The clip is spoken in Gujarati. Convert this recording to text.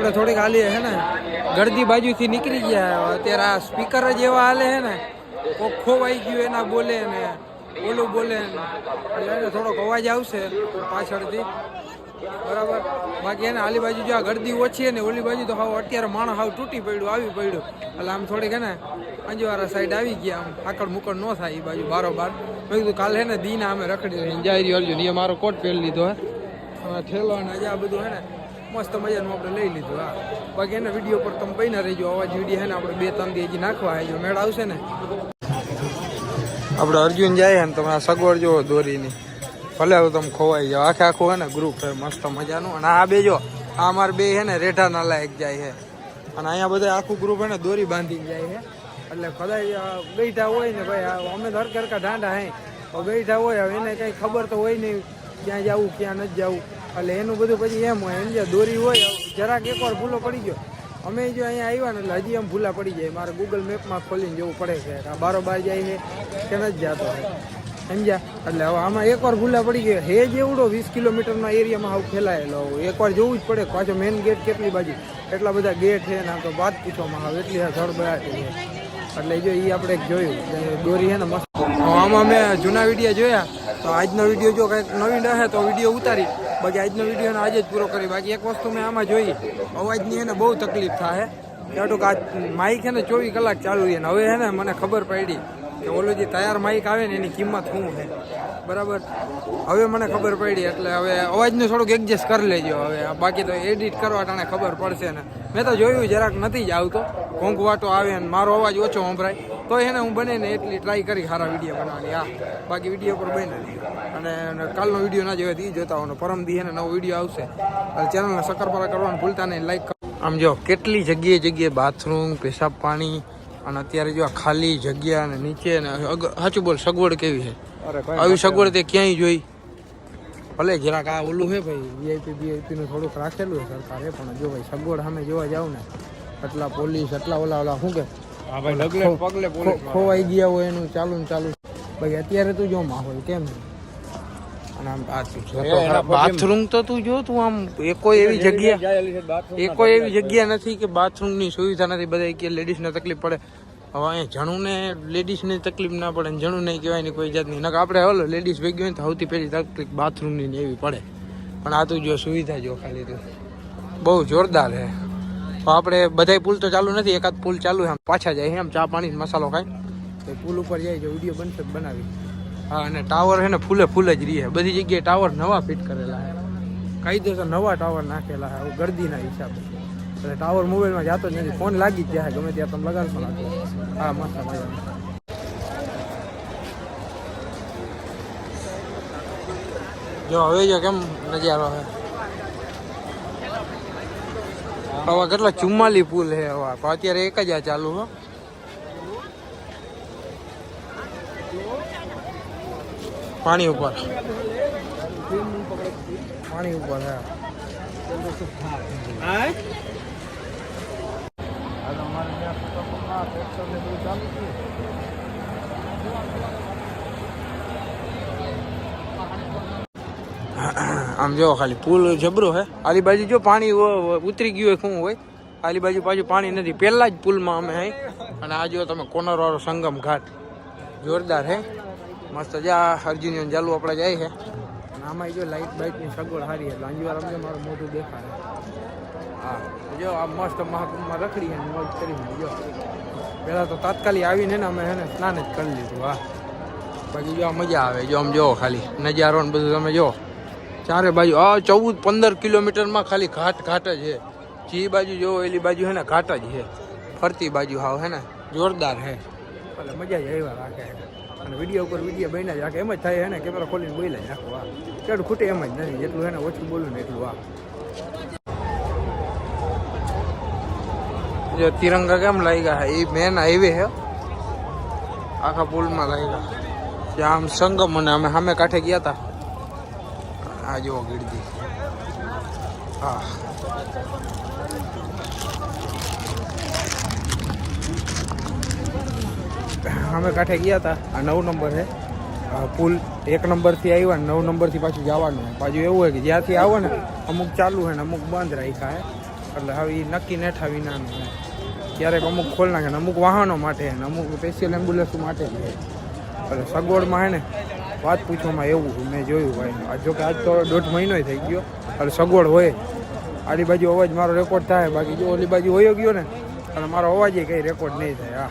આપણે થોડીક હાલી હે ને ગળદી બાજુથી નીકળી ગયા. અત્યારે આ સ્પીકર જ એવા હાલે હે ને, કોક ખોવાઈ ગયું એના બોલે ને ઓલું બોલે એટલે એને થોડોક અવાજ આવશે પાછળથી, બરાબર. બાકી એને આલી બાજુ જો આ ગળદી ઓછી છે ને, ઓલી બાજુ તો હાવ અત્યારે માણસ હાવ તૂટી પડ્યું આવી પડ્યું. એટલે આમ થોડીક હે ને અંજવારા સાઈડ આવી ગયા, આમ આકડ મુકડ ન થાય એ બાજુ બારોબાર. મેં કીધું કાલે હે ને દીના અમે રખડી રહીને જાય રહ્યો અર્જુન, એ મારો કોટ પહેરી લીધો હે, ઠેલો અને આ બધું હે ને મસ્ત મજાનું આપણે લઈ લીધું. હા, બાકી એના વિડીયો પર તમે બહીને રહીજો. અવાજ વિડીયો હે ને આપણે 2-3 દી હજી નાખવા હે, જો મેળ આવશે ને. આપણે અર્જુન જાય ને તમે આ સગવડ જોવો દોરીની, ભલે હવે તમે ખોવાઈ જાઓ. આખે આખું હે ને ગ્રુપ છે મસ્ત મજાનું. અને આ બે જો આ અમારે બે હે ને રેઠા ના લાયક જાય છે, અને અહીંયા બધા આખું ગ્રુપ હે ને દોરી બાંધીને જાય છે. એટલે કદાચ ગઈઠા હોય ને ભાઈ, અમે તો હરકા ઢાંઢા હે ગઈઠા હોય, હવે એને કંઈ ખબર તો હોય નહીં ક્યાં જવું ક્યાં નથી જવું. એટલે એનું બધું પછી એમ હોય, એમ જે દોરી હોય જરાક એકવાર ભૂલો પડી ગયો. અમે જો અહીંયા આવ્યા ને એટલે હજી એમ ભૂલા પડી જાય. મારે ગૂગલ મેપમાં ખોલીને જવું પડે છે આ બારોબાર જાય છે કે નથી જતો, સમજ્યા. એટલે હવે આમાં એકવાર ભૂલા પડી ગયો હે જેવડો 20 કિલોમીટરના એરિયામાં આવું ફેલાયેલો, એકવાર જોવું જ પડે. પાછો મેઇન ગેટ કેટલી બાજુ એટલા બધા ગેટ છે ને, આમ તો વાત પૂછવામાં આવે એટલી જળબળાટી છે. એટલે જો એ આપણે જોયું દોરી છે ને મસ્ત. આમાં મેં જૂના વિડીયો જોયા, તો આજનો વિડીયો જો કંઈક નવીન રહે તો વિડીયો ઉતારી. બાકી આજનો વિડીયો આજે જ પૂરો કરી. બાકી એક વસ્તુ મેં આમાં જોઈ, અવાજની એને બહુ તકલીફ થાય. એટલું આ માઇક છે ને 24 કલાક ચાલુ રહે ને. હવે છે ને મને ખબર પડી કે ઓલું જે તૈયાર માઇક આવે ને એની કિંમત શું છે, બરાબર. હવે મને ખબર પડી, એટલે હવે અવાજનું થોડુંક એડજસ્ટ કરી લેજો. હવે બાકી તો એડિટ કરવા ટાણે ખબર પડશે ને. મેં તો જોયું જરાક નથી જ આવતો, ઘોંઘવાટો આવે ને મારો અવાજ ઓછો સંભળાય તો એને હું બને ને એટલી ટ્રાય કરી સારા વિડીયો બનાવવાની. હા, બાકી વિડીયો પર બને. અને કાલનો વિડીયો ના જોયો તો એ જોતા હોવાનો. પરમ દી એને નવો વિડીયો આવશે. ચેનલને સક્કરપારા કરવાનું ભૂલતા નહીં, લાઈક કરો. આમ જો કેટલી જગ્યાએ બાથરૂમ, પેશાબ પાણી, અને અત્યારે જો આ ખાલી જગ્યા ને નીચે ને સાચું બોલ સગવડ કેવી છે. આવી સગવડ તે ક્યાંય જોઈ. ભલે જરાક આ ઓલું છે ભાઈ વીઆઈપી નું થોડુંક રાખેલું છે સરકારે, પણ જો ભાઈ સગવડ સામે જોવા જાવ ને એટલા પોલીસ એટલા ઓલા શું કે ખોવાઈ ગયા હોય એનું ચાલુ ને ચાલુ. ભાઈ અત્યારે તું જો માહોલ કેમ છે. અને આમ બાથરૂમ તો તું જો, તું આમ કોઈ એવી જગ્યા નથી કે બાથરૂમ ની સુવિધા નથી. બધા કે લેડીઝ ને તકલીફ પડે. હવે અહીંયા જણું ને લેડીઝ ને તકલીફ ના પડે, જણું નહીં કહેવાય ને કોઈ જાતની. નકર આપણે હલો લેડીઝ ભેગી હોય તો સૌથી પહેલી તકલીફ બાથરૂમ ની એવી પડે. પણ આ તું જો સુવિધા જો ખાલી તું બહુ જોરદાર છે. આપણે બધા પુલ તો ચાલુ નથી, એકાદ પુલ ચાલુ છે, પાછા જાય એમ ચા પાણી મસાલો ખાય તો પુલ ઉપર જાય જો વિડીયો બનશે બનાવી. હા, અને ટાવર છે ને ફૂલે જ રહી છે. બધી જગ્યાએ ટાવર નવા ફિટ કરેલા છે, કાયદેસર નવા ટાવર નાખેલા છે ગર્દીના હિસાબે. એટલે ટાવર મોબાઈલમાં જતો જ નથી, ફોન લાગી જ જાય ગમે ત્યાં તમે લગાડશો નાખો. હા, મસ્ત મજા. જો હવે જો કેમ નજારો છે. હવે કેટલા 44 પુલ છે હવે, અત્યારે એક જ આ ચાલુ હો. પાણી ઉપર હે. આમ જો ખાલી પુલ જબરો હે. આલી બાજુ જો પાણી ઉતરી ગયું હોય શું હોય, આલી બાજુ પાછું પાણી નથી. પહેલા જ પુલમાં અમે હે. અને આ જો તમે કોનર વાળો સંગમ ઘાટ જોરદાર હે, મસ્ત. જા અર્જુનિયન ચાલુ આપણે જાય છે. અને આમાં જો લાઇટ બાઇટની સગવડ સારી એટલે અંજવાર અમને મારું મોઢું દેખાય. હા, જો આ મસ્ત મહાકુંભમાં રખડી અને મોજ કરી. જો પહેલાં તો તાત્કાલિક આવીને ને અમે એને સ્નાન જ કરી લીધું. હા, બાકી જો આ મજા આવે. જો આમ જો ખાલી નજારો ને બધું તમે જો ચારે બાજુ. 14-15 કિલોમીટરમાં ખાલી ઘાટ જ છે. જે બાજુ જો એલી બાજુ હે ને ઘાટ જ છે, ફરતી બાજુ હાવ હે ને જોરદાર હે. એટલે મજા જ આવ્યા રાખે. અને વિડીયો ઉપર વિડીયો બન્યા જ રાખે. એમ જ થાય હે ને કેમેરા ખોલીને બોલ્યા જ રાખો. હા, કેટલું ખૂટે એમ જ નથી. જેટલું હે ને ઓછું બોલું ને એટલું. હા, જો તિરંગા કેમ લાગ્યા હે, એ મેન હાઈવે હે, આખા પુલમાં લાગ્યા. ત્યાં આમ સંગમ અને અમે સામે કાંઠે ગયા હતા. આ જો ગીરદી. હા, અમે કાંઠે ગયા હતા. આ 9 નંબર છે પુલ. 1 નંબરથી આવ્યા ને 9 નંબરથી પાછું જવાનું. પાછું એવું હોય કે જ્યાંથી આવો ને અમુક ચાલુ છે ને અમુક બંધ રાખ્યા છે. એટલે હવે એ નક્કી નેઠા વિનાનું છે. ક્યારેક અમુક ખોલ નાખે ને અમુક વાહનો માટે ને અમુક સ્પેશિયલ એમ્બ્યુલન્સ માટે છે. એટલે સગવડમાં હે ને વાત પૂછવામાં એવું મેં જોયું ભાઈ. આ જો કે આજ તો 1.5 મહિનો થઈ ગયો એટલે સગવડ હોય. આલી બાજુ અવાજ મારો રેકોર્ડ થાય, બાકી જો ઓલી બાજુ હોયો ગયો ને અને મારો અવાજ કંઈ રેકોર્ડ નહીં થાય. હા